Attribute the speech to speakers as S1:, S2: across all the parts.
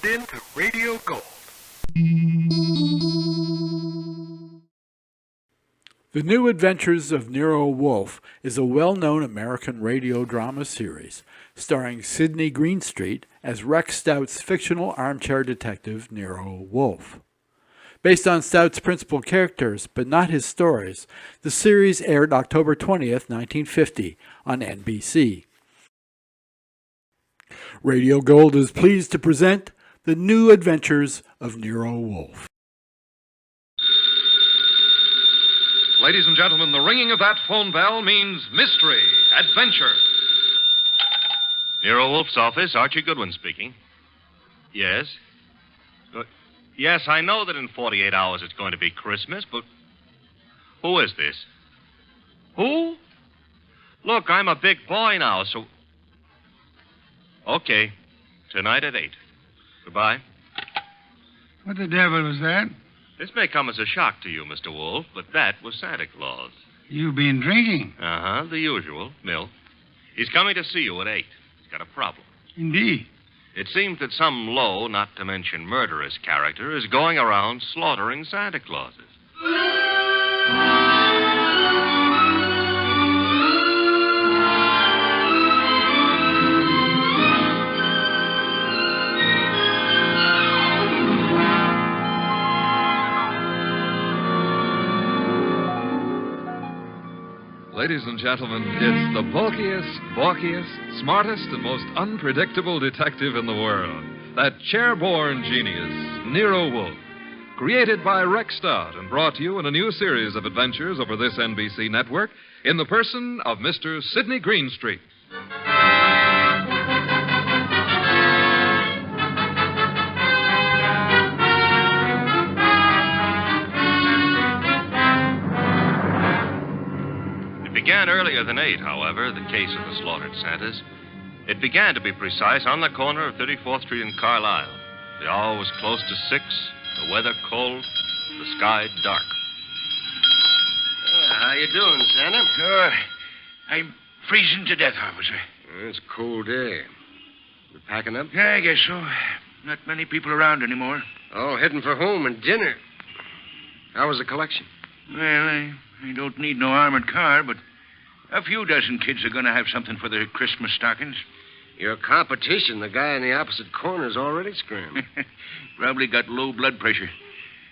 S1: tuned in to Radio Gold. The New Adventures of Nero Wolfe is a well-known American radio drama series starring Sydney Greenstreet as Rex Stout's fictional armchair detective Nero Wolfe. Based on Stout's principal characters, but not his stories, the series aired October 20th, 1950 on NBC. Radio Gold is pleased to present The New Adventures of Nero Wolfe.
S2: Ladies and gentlemen, the ringing of that phone bell means mystery, adventure.
S3: Nero Wolfe's office, Archie Goodwin speaking. Yes? Yes, I know that in 48 hours it's going to be Christmas, but who is this? Who? Look, I'm a big boy now, so... Okay. Tonight at 8. Goodbye.
S4: What the devil was that?
S3: This may come as a shock to you, Mr. Wolfe, but that was Santa Claus.
S4: You been drinking?
S3: Uh-huh, the usual, milk. He's coming to see you at 8. He's got a problem.
S4: Indeed.
S3: It seems that some low, not to mention murderous character is going around slaughtering Santa Clauses.
S2: Ladies and gentlemen, it's the bulkiest, balkiest, smartest, and most unpredictable detective in the world. That chair-born genius, Nero Wolfe. Created by Rex Stout and brought to you in a new series of adventures over this NBC network in the person of Mr. Sydney Greenstreet.
S3: Began earlier than 8, however, the case of the slaughtered Santas. It began, to be precise, on the corner of 34th Street and Carlisle. The hour was close to 6, the weather cold, the sky dark.
S5: How you doing, Santa?
S4: I'm freezing to death, officer.
S5: It's a cold day. You packing up?
S4: Yeah, I guess so. Not many people around anymore.
S5: Oh, heading for home and dinner. How was the collection?
S4: Well, I don't need no armored car, but a few dozen kids are going to have something for their Christmas stockings.
S5: Your competition, the guy in the opposite corner, is already screaming.
S4: Probably got low blood pressure.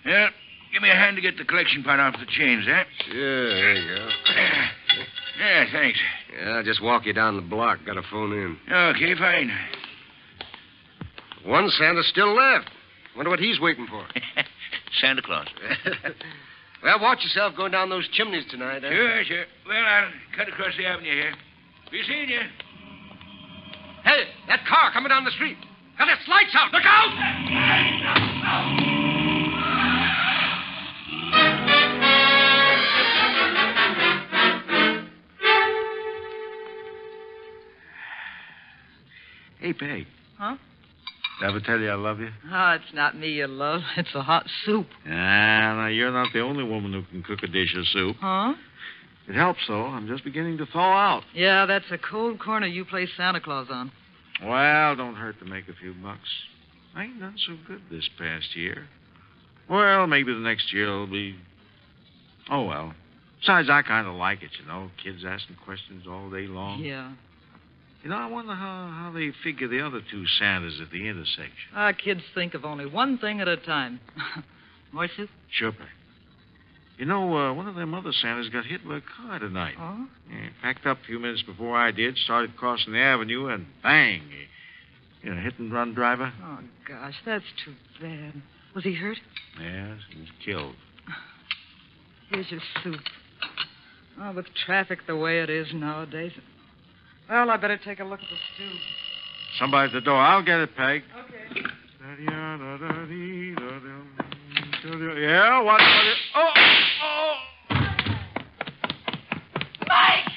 S4: Yeah, give me a hand to get the collection pot off the chains, eh?
S5: Sure, there you go.
S4: Yeah, thanks.
S5: Yeah, I'll just walk you down the block. Got to phone in.
S4: Okay, fine.
S5: One Santa's still left. Wonder what he's waiting for.
S4: Santa Claus.
S5: Well, watch yourself going down those chimneys tonight, eh?
S4: Sure. Well, I'll cut across the avenue here. Be seeing you.
S5: Hey, that car coming down the street. Got its lights out. Look out!
S6: Hey, Peg.
S7: Huh?
S6: Did I ever tell you I love you?
S7: Oh, it's not me you love. It's a hot soup.
S6: Now, you're not the only woman who can cook a dish of soup.
S7: Huh?
S6: It helps, though. I'm just beginning to thaw out.
S7: Yeah, that's a cold corner you play Santa Claus on.
S6: Well, don't hurt to make a few bucks. I ain't done so good this past year. Well, maybe the next year will be... Oh, well. Besides, I kind of like it, you know. Kids asking questions all day long.
S7: Yeah.
S6: You know, I wonder how they figure the other two Santas at the intersection.
S7: Kids think of only one thing at a time. More soup?
S6: Sure, Peg. You know, one of them other Santas got hit by a car tonight.
S7: Oh?
S6: Yeah, packed up a few minutes before I did, started crossing the avenue, and bang! Hit-and-run driver.
S7: Oh, gosh, that's too bad. Was he hurt?
S6: Yes, he was killed.
S7: Here's your soup. Oh, with traffic the way it is nowadays. Well, I better take a look at the stew.
S6: Somebody at the door. I'll get it, Peg.
S7: Okay.
S6: Yeah, what? Oh!
S7: Mike!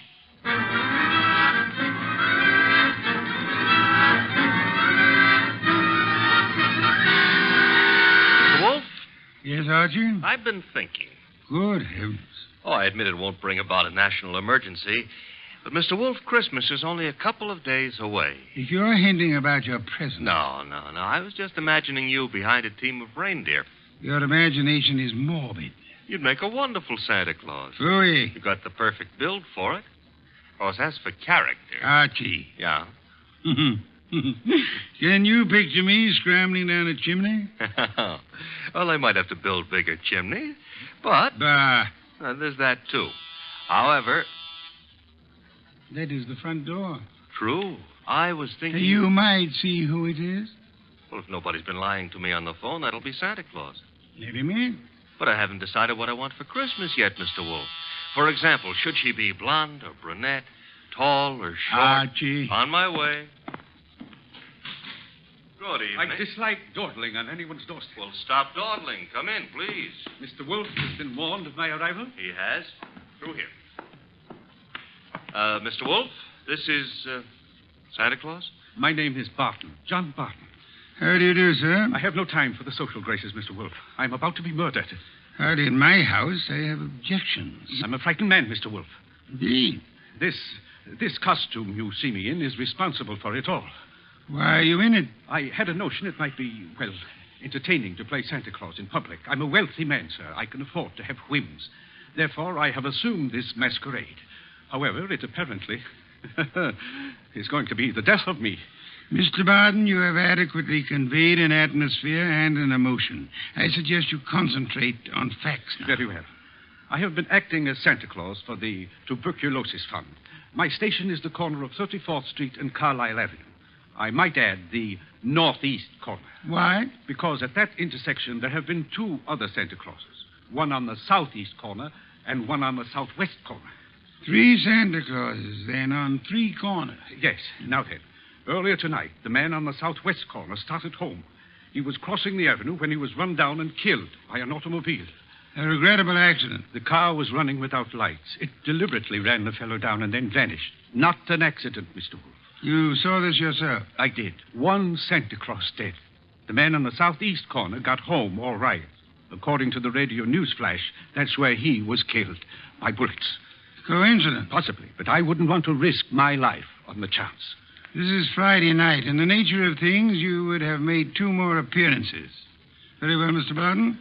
S3: Wolfe?
S4: Yes, Archie?
S3: I've been thinking.
S4: Good heavens.
S3: Oh, I admit it won't bring about a national emergency, But, Mr. Wolfe, Christmas is only a couple of days away.
S8: If you're hinting about your present...
S3: No. I was just imagining you behind a team of reindeer.
S8: Your imagination is morbid.
S3: You'd make a wonderful Santa Claus.
S8: Phooey.
S3: You got the perfect build for it. Of course, as for character...
S8: Archie.
S3: Yeah?
S8: Can you picture me scrambling down a chimney?
S3: Well, they might have to build bigger chimneys, but...
S8: Bah.
S3: There's that, too. However...
S8: That is the front door.
S3: True. I was thinking...
S8: You might see who it is.
S3: Well, if nobody's been lying to me on the phone, that'll be Santa Claus.
S8: Let him in.
S3: But I haven't decided what I want for Christmas yet, Mr. Wolfe. For example, should she be blonde or brunette, tall or short?
S8: Archie.
S3: On my way. Good evening.
S5: I dislike dawdling on anyone's doorstep.
S3: Well, stop dawdling. Come in, please.
S5: Mr. Wolfe has been warned of my arrival.
S3: He has. Through here. Mr. Wolfe, this is Santa Claus?
S5: My name is Barton, John Barton.
S8: How do you do, sir?
S5: I have no time for the social graces, Mr. Wolfe. I'm about to be murdered.
S8: Hardly in my house. I have objections.
S5: I'm a frightened man, Mr. Wolfe.
S8: Indeed.
S5: This costume you see me in is responsible for it all.
S8: Why are you in it?
S5: I had a notion it might be, well, entertaining to play Santa Claus in public. I'm a wealthy man, sir. I can afford to have whims. Therefore, I have assumed this masquerade. However, it apparently is going to be the death of me.
S8: Mr. Barton, you have adequately conveyed an atmosphere and an emotion. I suggest you concentrate on facts now.
S5: Very well. I have been acting as Santa Claus for the Tuberculosis Fund. My station is the corner of 34th Street and Carlisle Avenue. I might add the northeast corner.
S8: Why?
S5: Because at that intersection there have been two other Santa Clauses. One on the southeast corner and one on the southwest corner.
S8: 3 Santa Clauses, then, on 3 corners.
S5: Yes. Now then, earlier tonight, the man on the southwest corner started home. He was crossing the avenue when he was run down and killed by an automobile.
S8: A regrettable accident.
S5: The car was running without lights. It deliberately ran the fellow down and then vanished. Not an accident, Mr. Wolfe.
S8: You saw this yourself?
S5: I did. One Santa Claus dead. The man on the southeast corner got home all right. According to the radio news flash, that's where he was killed by bullets.
S8: Coincidence?
S5: Possibly, but I wouldn't want to risk my life on the chance.
S8: This is Friday night. In the nature of things, you would have made 2 more appearances. Very well, Mr. Barton.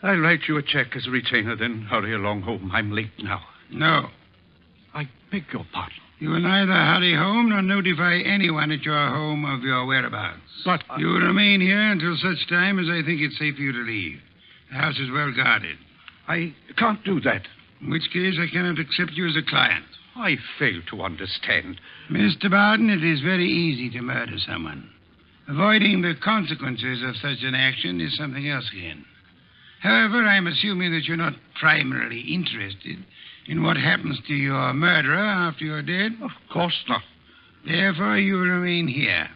S5: I'll write you a check as a retainer, then hurry along home. I'm late now.
S8: No.
S5: I beg your pardon.
S8: You will neither hurry home nor notify anyone at your home of your whereabouts.
S5: But
S8: you will remain here until such time as I think it's safe for you to leave. The house is well guarded.
S5: I can't do that.
S8: In which case, I cannot accept you as a client.
S5: I fail to understand.
S8: Mr. Barton, it is very easy to murder someone. Avoiding the consequences of such an action is something else again. However, I'm assuming that you're not primarily interested in what happens to your murderer after you're dead.
S5: Of course not.
S8: Therefore, you will remain here.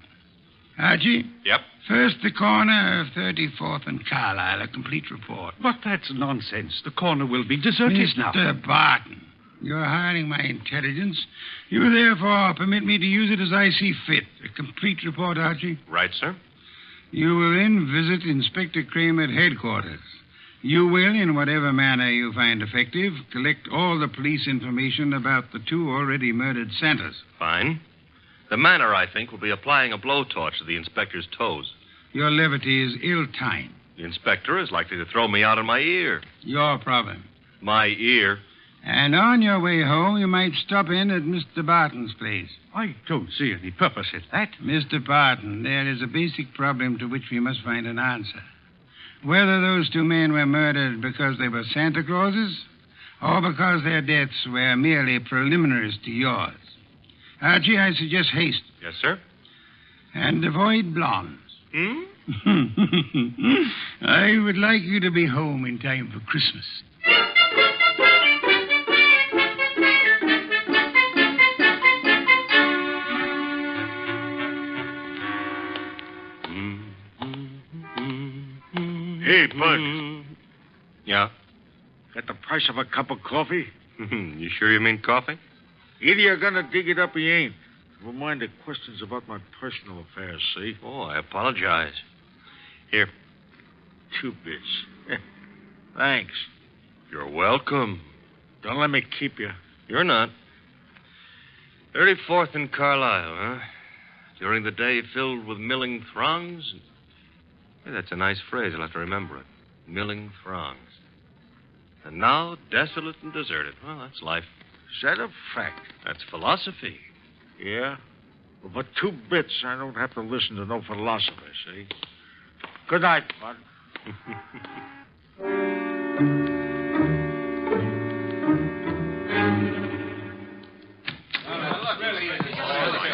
S8: Archie?
S3: Yep.
S8: First, the corner of 34th and Carlisle. A complete report.
S5: But that's nonsense. The corner will be deserted now.
S8: Mr. Barton, you're hiring my intelligence. You therefore permit me to use it as I see fit. A complete report, Archie.
S3: Right, sir.
S8: You will then visit Inspector Kramer at headquarters. You will, in whatever manner you find effective, collect all the police information about the 2 already murdered Santas.
S3: Fine. The manner, I think, will be applying a blowtorch to the inspector's toes.
S8: Your levity is ill-timed.
S3: The inspector is likely to throw me out of my ear.
S8: Your problem.
S3: My ear?
S8: And on your way home, you might stop in at Mr. Barton's place.
S5: I don't see any purpose in that.
S8: Mr. Barton, there is a basic problem to which we must find an answer. Whether those 2 men were murdered because they were Santa Clauses or because their deaths were merely preliminaries to yours. Archie, I suggest haste.
S3: Yes, sir.
S8: And avoid blondes. I would like you to be home in time for Christmas.
S6: Hey, Bud.
S3: Yeah?
S6: Got the price of a cup of coffee?
S3: You sure you mean coffee?
S6: Either you're going to dig it up or you ain't. Never mind the questions about my personal affairs, see?
S3: Oh, I apologize. Here.
S6: 2 bits. Thanks.
S3: You're welcome.
S6: Don't let me keep you.
S3: You're not. 34th and Carlisle, huh? During the day filled with milling throngs. Hey, that's a nice phrase. I'll have to remember it. Milling throngs. And now desolate and deserted. Well, that's life.
S6: Is that a fact?
S3: That's philosophy.
S6: Yeah? Well, for 2 bits, I don't have to listen to no philosopher, see? Good night, Bud.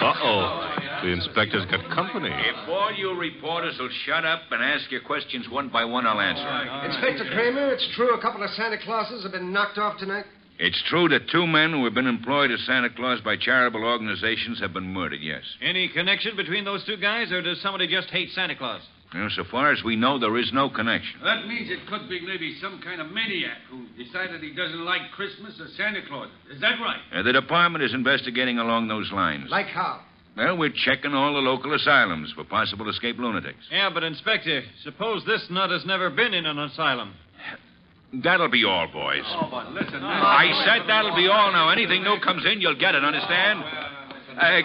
S3: Uh-oh. The inspector's got company.
S4: If all you reporters will shut up and ask your questions one by one, I'll answer them.
S9: Inspector Kramer, it's true a couple of Santa Clauses have been knocked off tonight?
S4: It's true that 2 men who have been employed as Santa Claus by charitable organizations have been murdered, yes.
S10: Any connection between those 2 guys, or does somebody just hate Santa Claus?
S4: Well, so far as we know, there is no connection.
S8: That means it could be maybe some kind of maniac who decided he doesn't like Christmas or Santa Claus. Is that right?
S4: The department is investigating along those lines.
S9: Like how?
S4: Well, we're checking all the local asylums for possible escaped lunatics.
S10: Yeah, but, Inspector, suppose this nut has never been in an asylum.
S4: That'll be all, boys.
S8: Oh, but listen,
S4: I said that'll be all now. Anything new comes in, you'll get it, understand?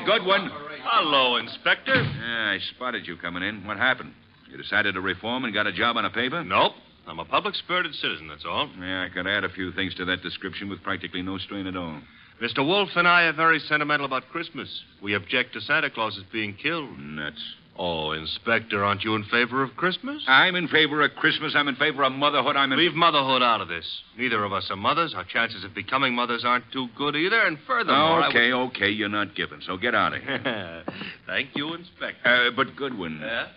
S4: Good one.
S3: Hello, Inspector.
S4: Yeah, I spotted you coming in. What happened? You decided to reform and got a job on a paper?
S3: Nope. I'm a public-spirited citizen, that's all.
S4: Yeah, I could add a few things to that description with practically no strain at all.
S3: Mr. Wolfe and I are very sentimental about Christmas. We object to Santa Claus being killed.
S4: Nuts.
S3: Oh, Inspector, aren't you in favor of Christmas?
S4: I'm in favor of Christmas. I'm in favor of motherhood.
S3: Leave motherhood out of this. Neither of us are mothers. Our chances of becoming mothers aren't too good either. And furthermore,
S4: Okay, you're not giving, so get out of here.
S3: Thank you, Inspector.
S4: But Goodwin,
S3: Yeah?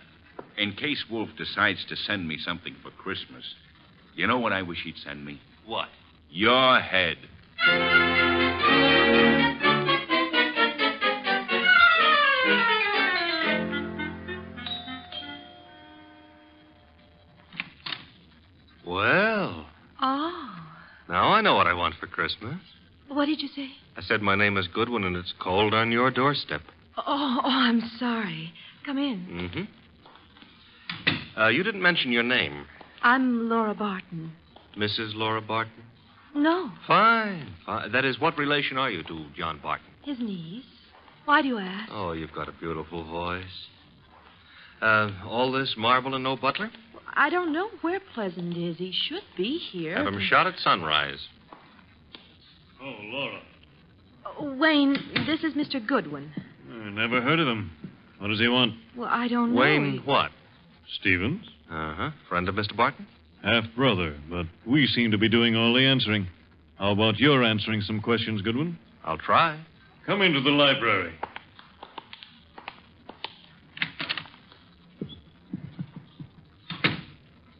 S4: in case Wolf decides to send me something for Christmas, you know what I wish he'd send me?
S3: What?
S4: Your head.
S3: Well,
S11: Oh.
S3: now I know what I want for Christmas.
S11: What did you say?
S3: I said my name is Goodwin and it's cold on your doorstep.
S11: Oh, I'm sorry. Come in.
S3: Mm-hmm. You didn't mention your name.
S11: I'm Laura Barton.
S3: Mrs. Laura Barton?
S11: No,
S3: Fine. That is, what relation are you to John Barton?
S11: his niece. Why do you ask?
S3: Oh, you've got a beautiful voice. All this marble and no butler?
S11: I don't know where Pleasant is. He should be here.
S3: Have him shot at sunrise.
S12: Oh, Laura.
S11: Wayne, this is Mr. Goodwin.
S12: I never heard of him. What does he want?
S11: Well, I don't know.
S3: Wayne what?
S12: Stevens?
S3: Uh-huh. Friend of Mr. Barton?
S12: Half-brother, but we seem to be doing all the answering. How about your answering some questions, Goodwin?
S3: I'll try.
S12: Come into the library.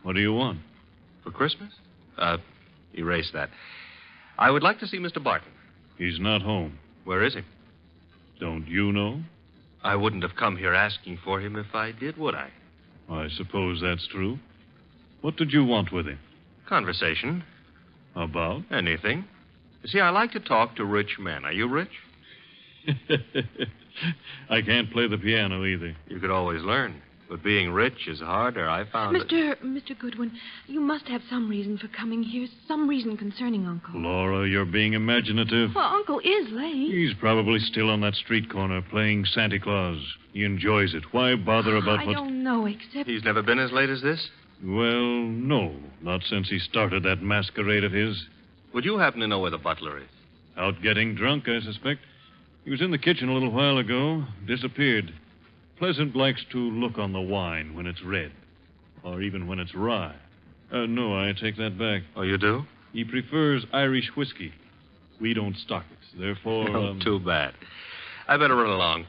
S12: What do you want?
S3: For Christmas? Erase that. I would like to see Mr. Barton.
S12: He's not home.
S3: Where is he?
S12: Don't you know?
S3: I wouldn't have come here asking for him if I did, would I?
S12: I suppose that's true. What did you want with him?
S3: Conversation.
S12: About?
S3: Anything. You see, I like to talk to rich men. Are you rich?
S12: I can't play the piano either.
S3: You could always learn. But being rich is harder, I found it.
S11: Mr. Goodwin, you must have some reason for coming here, some reason concerning Uncle.
S12: Laura, you're being imaginative.
S11: Well, Uncle is late.
S12: He's probably still on that street corner playing Santa Claus. He enjoys it. Why bother about
S11: I
S12: what...
S11: don't know, except...
S3: He's never been as late as this?
S12: Well, no. Not since he started that masquerade of his.
S3: Would you happen to know where the butler is?
S12: Out getting drunk, I suspect. He was in the kitchen a little while ago. Disappeared. Pleasant likes to look on the wine when it's red. Or even when it's rye. No, I take that back.
S3: Oh, you do?
S12: He prefers Irish whiskey. We don't stock it. Therefore...
S3: Oh, too bad. I better run along.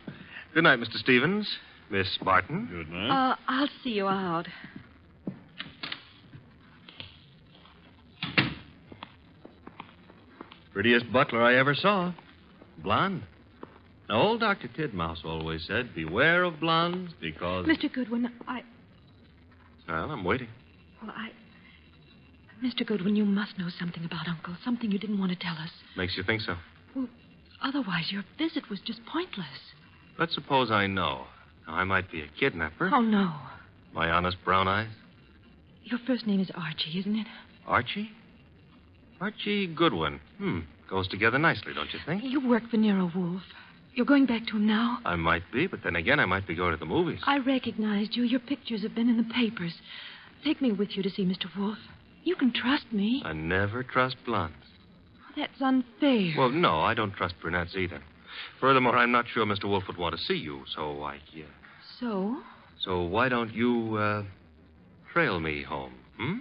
S3: Good night, Mr. Stevens. Miss Barton.
S12: Good night.
S11: I'll see you out.
S3: Prettiest butler I ever saw. Blonde. Now, old Dr. Tidmouse always said, beware of blondes because...
S11: Mr. Goodwin,
S3: Well, I'm waiting.
S11: Mr. Goodwin, you must know something about Uncle, something you didn't want to tell us.
S3: Makes you think so?
S11: Well, otherwise your visit was just pointless.
S3: Let's suppose I know. Now, I might be a kidnapper.
S11: Oh, no.
S3: My honest brown eyes.
S11: Your first name is Archie, isn't it?
S3: Archie? Archie Goodwin. Goes together nicely, don't you think?
S11: You work for Nero Wolfe. You're going back to him now?
S3: I might be, but then again, I might be going to the movies.
S11: I recognized you. Your pictures have been in the papers. Take me with you to see Mr. Wolfe. You can trust me.
S3: I never trust blondes.
S11: That's unfair.
S3: Well, no, I don't trust brunettes either. Furthermore, I'm not sure Mr. Wolfe would want to see you, so
S11: So?
S3: So why don't you, trail me home, hmm?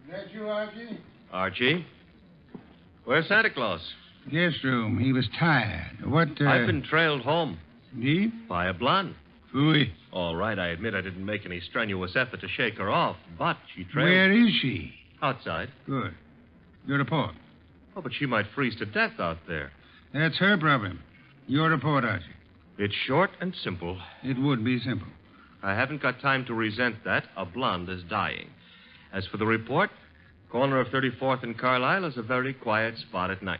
S8: That you, Archie?
S3: Archie? Where's Santa Claus?
S8: Guest room. He was tired. What,
S3: I've been trailed home.
S8: Indeed?
S3: By a blonde.
S8: Phooey.
S3: All right, I admit I didn't make any strenuous effort to shake her off, but she trailed...
S8: Where is she?
S3: Outside.
S8: Good. Your report.
S3: Oh, but she might freeze to death out there.
S8: That's her problem. Your report, Archie.
S3: It's short and simple.
S8: It would be simple.
S3: I haven't got time to resent that. A blonde is dying. As for the report, corner of 34th and Carlisle is a very quiet spot at night.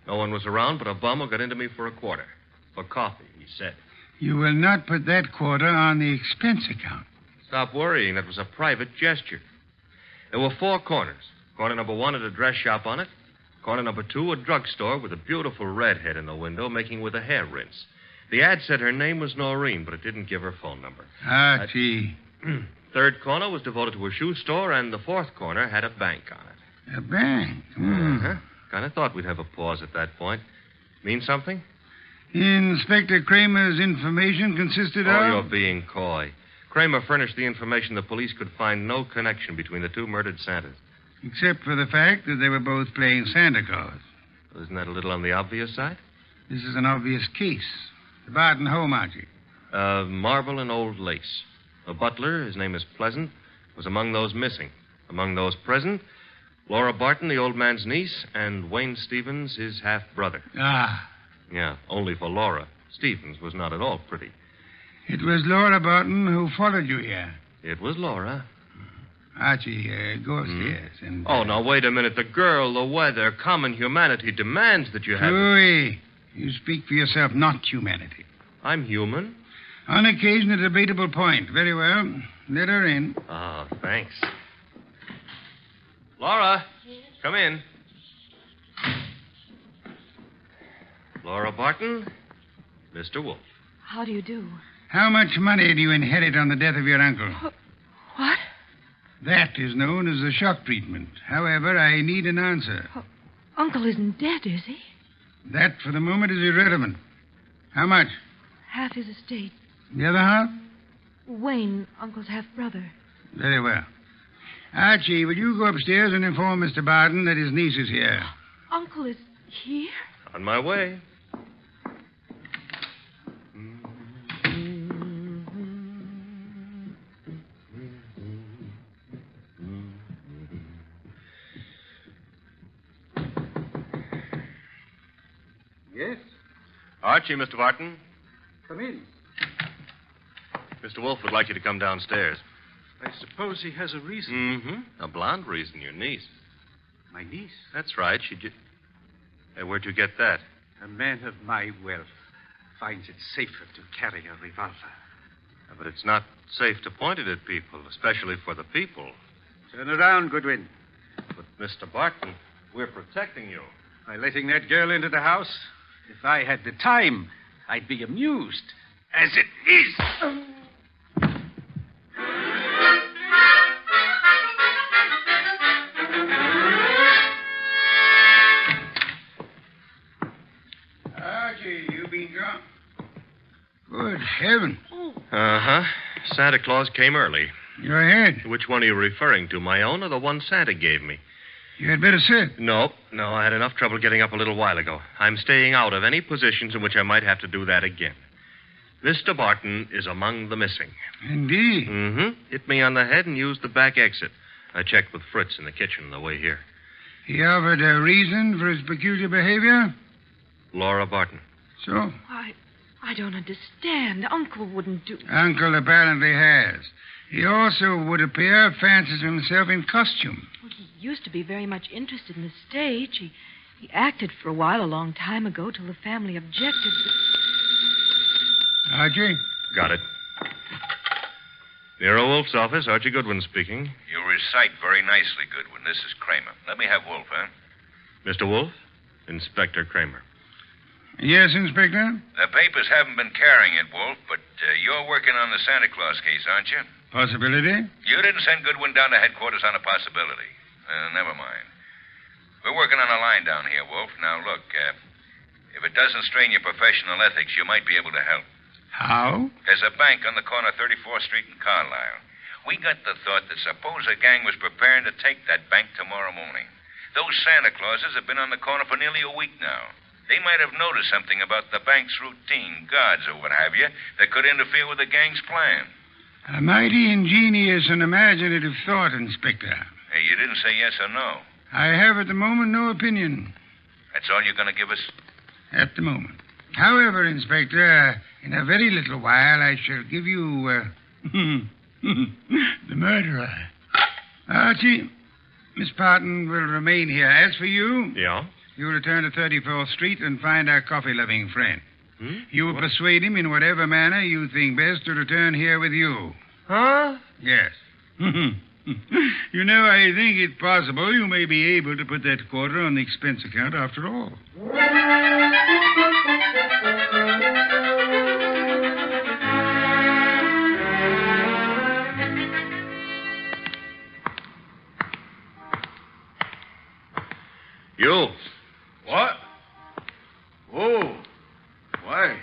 S3: No one was around but a bum who got into me for a quarter. For coffee, he said.
S8: You will not put that quarter on the expense account.
S3: Stop worrying. That was a private gesture. There were 4 corners. Corner number 1 had a dress shop on it. Corner number 2, a drugstore with a beautiful redhead in the window making with a hair rinse. The ad said her name was Noreen, but it didn't give her phone number.
S8: Archie.
S3: 3rd corner was devoted to a shoe store, and the 4th corner had a bank on it.
S8: A bank?
S3: Uh-huh. Kind of thought we'd have a pause at that point. Mean something?
S8: Inspector Kramer's information consisted of...
S3: Oh, you're being coy. Kramer furnished the information the police could find no connection between the 2 murdered Santas.
S8: Except for the fact that they were both playing Santa Claus.
S3: Isn't that a little on the obvious side?
S8: This is an obvious case. The Barton home, Archie.
S3: Marble and old lace. The butler, his name is Pleasant, was among those missing. Among those present, Laura Barton, the old man's niece, and Wayne Stevens, his half-brother.
S8: Ah.
S3: Yeah, only for Laura. Stevens was not at all pretty.
S8: It was Laura Barton who followed you here.
S3: It was Laura.
S8: Archie, go upstairs and...
S3: Oh, now, wait a minute. The girl, the weather, common humanity demands that you have...
S8: Louis, you speak for yourself, not humanity.
S3: I'm human.
S8: On occasion, a debatable point. Very well. Let her in.
S3: Oh, thanks. Laura, come in. Laura Barton, Mr. Wolfe.
S11: How do you do?
S8: How much money do you inherit on the death of your uncle?
S11: What?
S8: That is known as a shock treatment. However, I need an answer.
S11: Uncle isn't dead, is he?
S8: That, for the moment, is irrelevant. How much?
S11: Half his estate.
S8: The other half?
S11: Wayne, Uncle's half-brother.
S8: Very well. Archie, will you go upstairs and inform Mr. Barton that his niece is here?
S11: Uncle is here?
S3: On my way.
S8: Yes?
S3: Archie, Mr. Barton.
S8: Come in.
S3: Mr. Wolfe would like you to come downstairs.
S5: I suppose he has a reason.
S3: Mm-hmm. A blonde reason, your niece.
S5: My niece?
S3: That's right. Hey, where'd you get that?
S5: A man of my wealth finds it safer to carry a revolver.
S3: But it's not safe to point it at people, especially for the people.
S5: Turn around, Goodwin.
S3: But, Mr. Barton, we're protecting you.
S5: By letting that girl into the house, if I had the time, I'd be amused. As it is...
S8: Archie, you been drunk? Good heaven.
S3: Uh-huh. Santa Claus came early.
S8: Your head.
S3: Which one are you referring to, my own or the one Santa gave me?
S8: You had better sit.
S3: No, I had enough trouble getting up a little while ago. I'm staying out of any positions in which I might have to do that again. Mr. Barton is among the missing.
S8: Indeed.
S3: Mm-hmm. Hit me on the head and used the back exit. I checked with Fritz in the kitchen on the way here.
S8: He offered a reason for his peculiar behavior?
S3: Laura Barton.
S8: So?
S11: I don't understand. Uncle wouldn't do...
S8: Uncle apparently has. He also, would appear, fancies himself in costume.
S11: Well, he used to be very much interested in the stage. He acted for a while a long time ago till the family objected.
S8: Archie?
S3: Got it. Nero Wolfe's office, Archie Goodwin speaking.
S4: You recite very nicely, Goodwin. This is Kramer. Let me have Wolfe, huh?
S3: Mr. Wolfe? Inspector Kramer.
S8: Yes, Inspector?
S4: The papers haven't been carrying it, Wolfe, but you're working on the Santa Claus case, aren't you?
S8: Possibility?
S4: You didn't send Goodwin down to headquarters on a possibility. Never mind. We're working on a line down here, Wolfe. Now, look, if it doesn't strain your professional ethics, you might be able to help.
S8: How?
S4: There's a bank on the corner of 34th Street and Carlisle. We got the thought that suppose a gang was preparing to take that bank tomorrow morning. Those Santa Clauses have been on the corner for nearly a week now. They might have noticed something about the bank's routine, guards or what have you, that could interfere with the gang's plan.
S8: A mighty ingenious and imaginative thought, Inspector.
S4: Hey, you didn't say yes or no.
S8: I have at the moment no opinion.
S4: That's all you're going to give us?
S8: At the moment. However, Inspector, in a very little while I shall give you, the murderer. Archie, Miss Barton will remain here. As for you...
S3: Yeah?
S8: You return to 34th Street and find our coffee-loving friend.
S3: Hmm?
S8: You will persuade him in whatever manner you think best to return here with you.
S9: Huh?
S8: Yes. You know, I think it possible you may be able to put that quarter on the expense account after all.
S3: You.
S6: What? Oh. Why,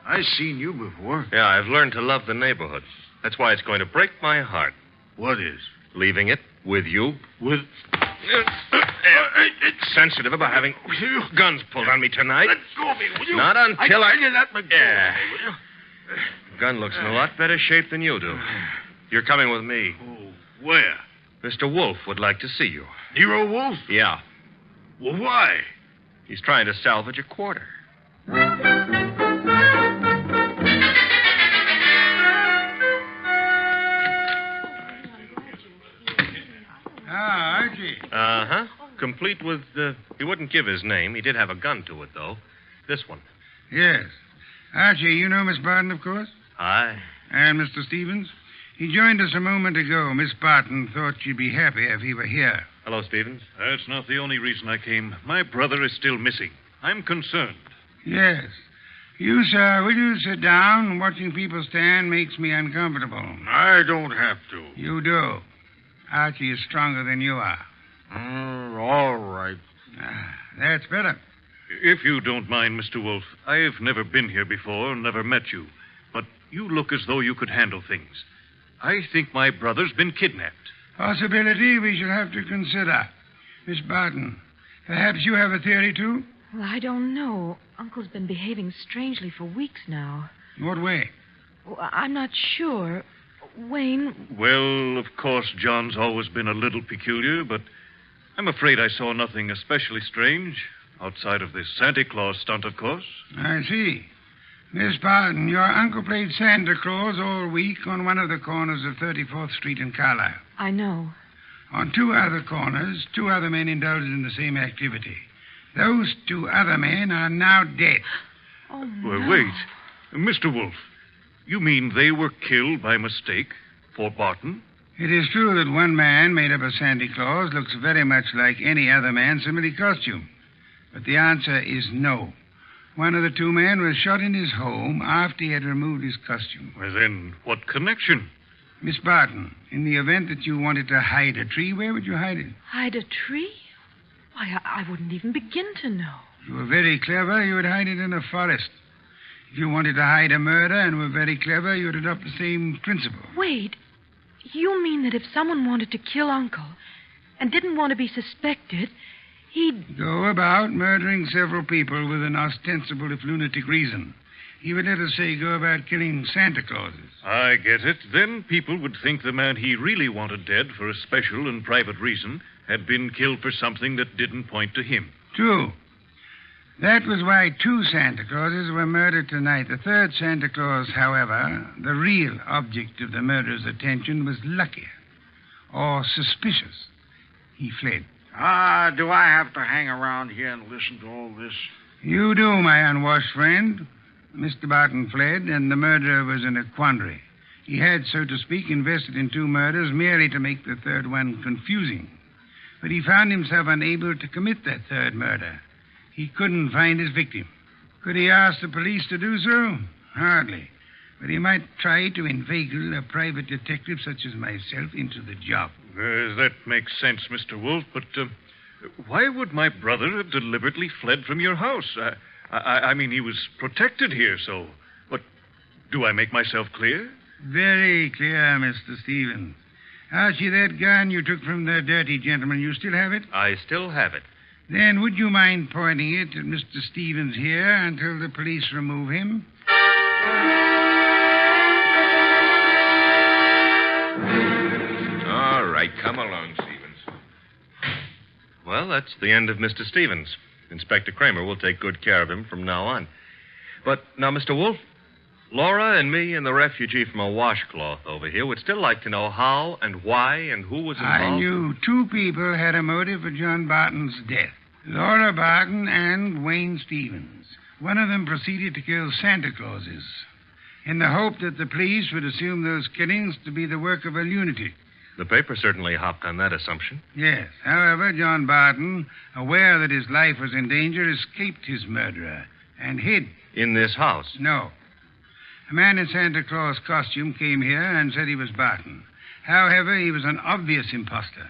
S6: I've seen you before.
S3: Yeah, I've learned to love the neighborhood. That's why it's going to break my heart.
S6: What is?
S3: Leaving it with you.
S6: With...
S3: It's sensitive about having guns pulled on me tonight.
S6: Let go of me, will you?
S3: Not until I...
S6: tell you that, McGill.
S3: Yeah. Gun looks in a lot better shape than you do. You're coming with me.
S6: Oh, where?
S3: Mr. Wolfe would like to see you.
S6: Nero Wolfe?
S3: Yeah.
S6: Well, why?
S3: He's trying to salvage a quarter.
S8: Ah, Archie.
S3: Uh-huh. Complete with, he wouldn't give his name. He did have a gun to it, though. This one.
S8: Yes. Archie, you know Miss Barton, of course?
S3: Aye.
S8: And Mr. Stevens? He joined us a moment ago. Miss Barton thought she'd be happy if he were here.
S3: Hello, Stevens.
S12: That's not the only reason I came. My brother is still missing. I'm concerned.
S8: Yes. You, sir, will you sit down? Watching people stand makes me uncomfortable.
S6: I don't have to.
S8: You do. Archie is stronger than you are.
S6: All right.
S8: That's better.
S12: If you don't mind, Mr. Wolfe, I've never been here before, never met you. But you look as though you could handle things. I think my brother's been kidnapped.
S8: Possibility we shall have to consider. Miss Barton, perhaps you have a theory, too?
S11: Well, I don't know. Uncle's been behaving strangely for weeks now.
S8: In what way?
S11: Well, I'm not sure. Wayne...
S12: Well, of course, John's always been a little peculiar, but I'm afraid I saw nothing especially strange, outside of this Santa Claus stunt, of course.
S8: I see. Miss Barton, your uncle played Santa Claus all week on one of the corners of 34th Street in Carlisle.
S11: I know.
S8: On two other corners, two other men indulged in the same activity. Those two other men are now dead.
S11: Oh, no.
S12: Well, wait. Mr. Wolfe, you mean they were killed by mistake for Barton?
S8: It is true that one man, made up of Santa Claus, looks very much like any other man similarly costumed. But the answer is no. One of the two men was shot in his home after he had removed his costume.
S12: Well, then, what connection?
S8: Miss Barton, in the event that you wanted to hide a tree, where would you hide it?
S11: Hide a tree? Why, I wouldn't even begin to know.
S8: If you were very clever, you would hide it in a forest. If you wanted to hide a murder and were very clever, you would adopt the same principle.
S11: Wait. You mean that if someone wanted to kill Uncle and didn't want to be suspected, he'd...
S8: Go about murdering several people with an ostensible, if lunatic, reason. He would, let us say, go about killing Santa Clauses.
S12: I get it. Then people would think the man he really wanted dead for a special and private reason had been killed for something that didn't point to him.
S8: True. That was why two Santa Clauses were murdered tonight. The third Santa Claus, however, the real object of the murderer's attention, was luckier or suspicious. He fled.
S6: Do I have to hang around here and listen to all this?
S8: You do, my unwashed friend. Mr. Barton fled, and the murderer was in a quandary. He had, so to speak, invested in 2 murders merely to make the third one confusing. But he found himself unable to commit that third murder. He couldn't find his victim. Could he ask the police to do so? Hardly. But he might try to inveigle a private detective such as myself into the job.
S12: That makes sense, Mr. Wolfe, but why would my brother have deliberately fled from your house? I mean, he was protected here, so... But do I make myself clear?
S8: Very clear, Mr. Stevens. Archie, that gun you took from the dirty gentleman, you still have it?
S3: I still have it.
S8: Then would you mind pointing it at Mr. Stevens here until the police remove him?
S4: All right, come along, Stevens.
S3: Well, that's the end of Mr. Stevens. Inspector Kramer will take good care of him from now on. But now, Mr. Wolfe, Laura and me and the refugee from a washcloth over here would still like to know how and why and who was involved.
S8: I knew 2 people had a motive for John Barton's death. Laura Barton and Wayne Stevens. One of them proceeded to kill Santa Clauses in the hope that the police would assume those killings to be the work of a lunatic.
S3: The paper certainly hopped on that assumption.
S8: Yes. However, John Barton, aware that his life was in danger, escaped his murderer and hid.
S3: In this house?
S8: No. A man in Santa Claus costume came here and said he was Barton. However, he was an obvious imposter.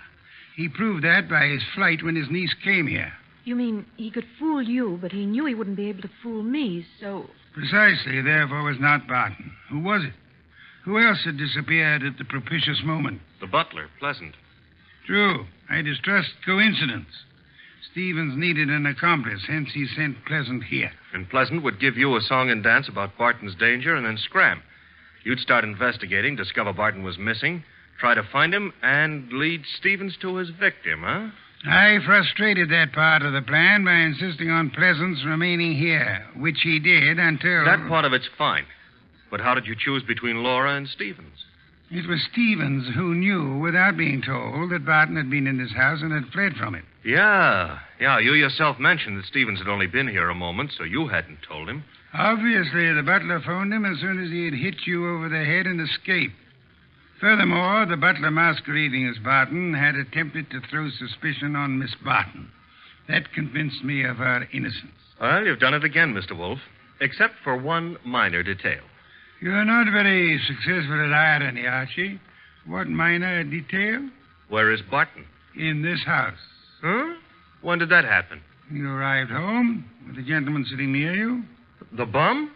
S8: He proved that by his flight when his niece came here.
S11: You mean he could fool you, but he knew he wouldn't be able to fool me, so...
S8: Precisely, therefore, was not Barton. Who was it? Who else had disappeared at the propitious moment?
S3: The butler, Pleasant.
S8: True. I distrust coincidence. Stevens needed an accomplice, hence he sent Pleasant here.
S3: And Pleasant would give you a song and dance about Barton's danger and then scram. You'd start investigating, discover Barton was missing, try to find him, and lead Stevens to his victim, huh?
S8: I frustrated that part of the plan by insisting on Pleasant's remaining here, which he did until...
S3: That part of it's fine. But how did you choose between Laura and Stevens?
S8: It was Stevens who knew, without being told, that Barton had been in this house and had fled from it.
S3: Yeah. You yourself mentioned that Stevens had only been here a moment, so you hadn't told him.
S8: Obviously, the butler phoned him as soon as he had hit you over the head and escaped. Furthermore, the butler masquerading as Barton had attempted to throw suspicion on Miss Barton. That convinced me of her innocence.
S3: Well, you've done it again, Mr. Wolfe, except for one minor detail.
S8: You're not very successful at irony, Archie. What minor detail?
S3: Where is Barton?
S8: In this house.
S3: Huh? When did that happen?
S8: You arrived home with the gentleman sitting near you.
S3: The bum?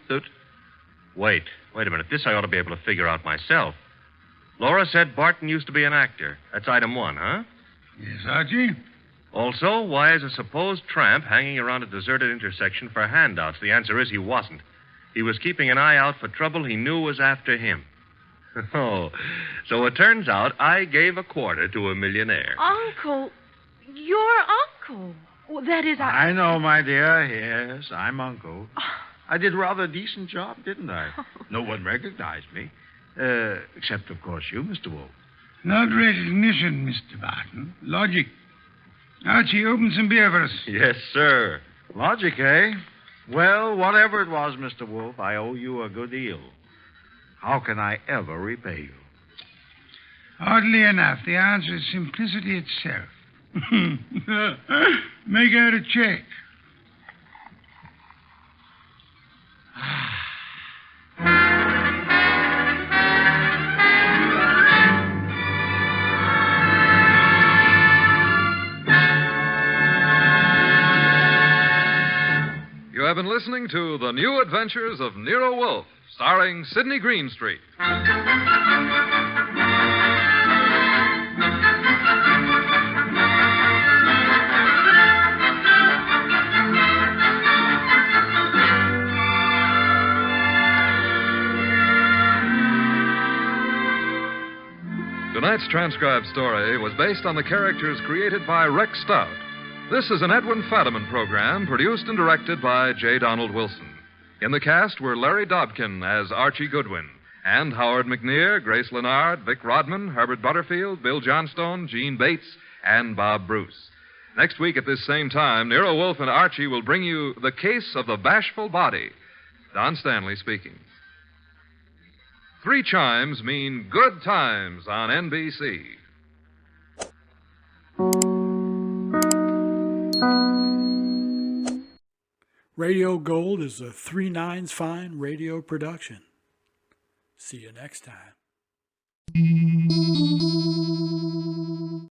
S3: Wait a minute. This I ought to be able to figure out myself. Laura said Barton used to be an actor. That's item 1, huh?
S8: Yes, Archie.
S3: Also, why is a supposed tramp hanging around a deserted intersection for handouts? The answer is he wasn't. He was keeping an eye out for trouble he knew was after him. Oh, so it turns out I gave a quarter to a millionaire.
S11: Uncle, your uncle. Well, that is...
S6: I know, my dear. Yes, I'm Uncle. I did rather a decent job, didn't I? No one recognized me. Except, of course, you, Mr. Wolfe.
S8: Not recognition, Mr. Barton. Logic. Archie, open some beer for us.
S3: Yes, sir.
S6: Logic, eh? Well, whatever it was, Mr. Wolfe, I owe you a good deal. How can I ever repay you?
S8: Oddly enough, the answer is simplicity itself. Make out a check.
S2: You have been listening to The New Adventures of Nero Wolfe, starring Sydney Greenstreet. Tonight's transcribed story was based on the characters created by Rex Stout. This is an Edwin Fadiman program produced and directed by J. Donald Wilson. In the cast were Larry Dobkin as Archie Goodwin, and Howard McNear, Grace Lennard, Vic Rodman, Herbert Butterfield, Bill Johnstone, Gene Bates, and Bob Bruce. Next week at this same time, Nero Wolfe and Archie will bring you The Case of the Bashful Body. Don Stanley speaking. 3 chimes mean good times on NBC.
S1: Radio Gold is a 3 Nines Fine radio production. See you next time.